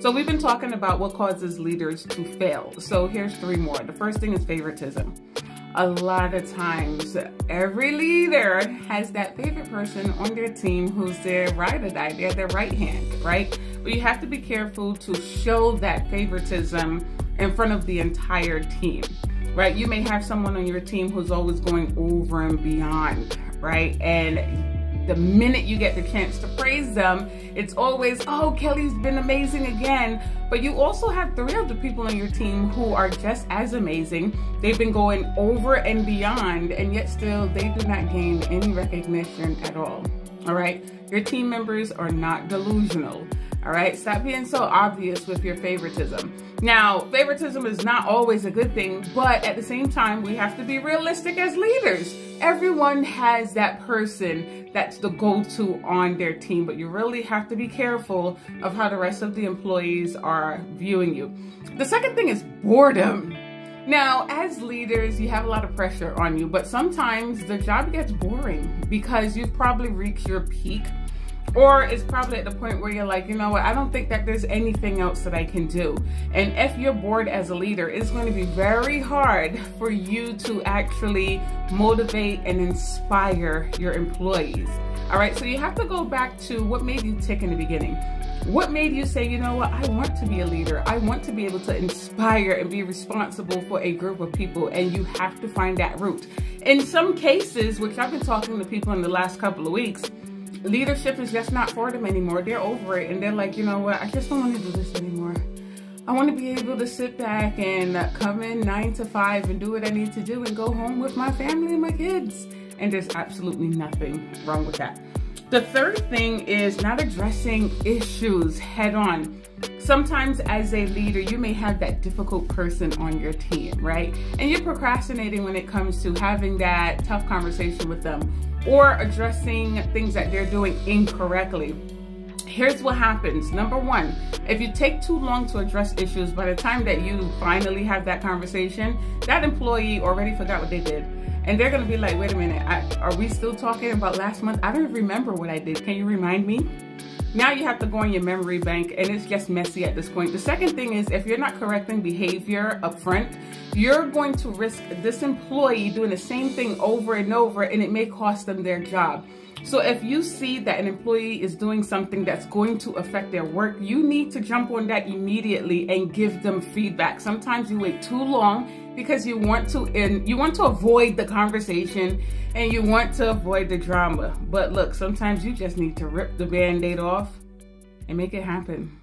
So we've been talking about what causes leaders to fail. So here's 3 more. The first thing is favoritism. A lot of times, every leader has that favorite person on their team who's their ride or die, they're their right hand, right? But you have to be careful to show that favoritism in front of the entire team, right? You may have someone on your team who's always going over and beyond, right? And the minute you get the chance to praise them, it's always, oh, Kelly's been amazing again. But you also have 3 other people on your team who are just as amazing. They've been going over and beyond, and yet still they do not gain any recognition at all. All right? Your team members are not delusional. All right? Stop being so obvious with your favoritism. Now, favoritism is not always a good thing, but at the same time, we have to be realistic as leaders. Everyone has that person that's the go-to on their team, but you really have to be careful of how the rest of the employees are viewing you. The second thing is boredom. Now, as leaders, you have a lot of pressure on you, but sometimes the job gets boring because you've probably reached your peak, or it's probably at the point where you're like, you know what, I don't think that there's anything else that I can do. And if you're bored as a leader, it's going to be very hard for you to actually motivate and inspire your employees. All right, so you have to go back to what made you tick in the beginning. What made you say, you know what, I want to be a leader. I want to be able to inspire and be responsible for a group of people, and you have to find that root. In some cases, which I've been talking to people in the last couple of weeks, leadership is just not for them anymore. They're over it, and they're like, you know what, I just don't want to do this anymore. I want to be able to sit back and come in 9 to 5 and do what I need to do and go home with my family and my kids. And there's absolutely nothing wrong with that. The third thing is not addressing issues head on. Sometimes as a leader, you may have that difficult person on your team, right? And you're procrastinating when it comes to having that tough conversation with them or addressing things that they're doing incorrectly. Here's what happens. Number 1, if you take too long to address issues, by the time that you finally have that conversation, that employee already forgot what they did. And they're gonna be like, wait a minute, are we still talking about last month? I don't remember what I did. Can you remind me? Now you have to go in your memory bank, and it's just messy at this point. The second thing is, if you're not correcting behavior up front, you're going to risk this employee doing the same thing over and over, and it may cost them their job. So if you see that an employee is doing something that's going to affect their work, you need to jump on that immediately and give them feedback. Sometimes you wait too long because you want to avoid the conversation and you want to avoid the drama. But look, sometimes you just need to rip the Band-Aid off and make it happen.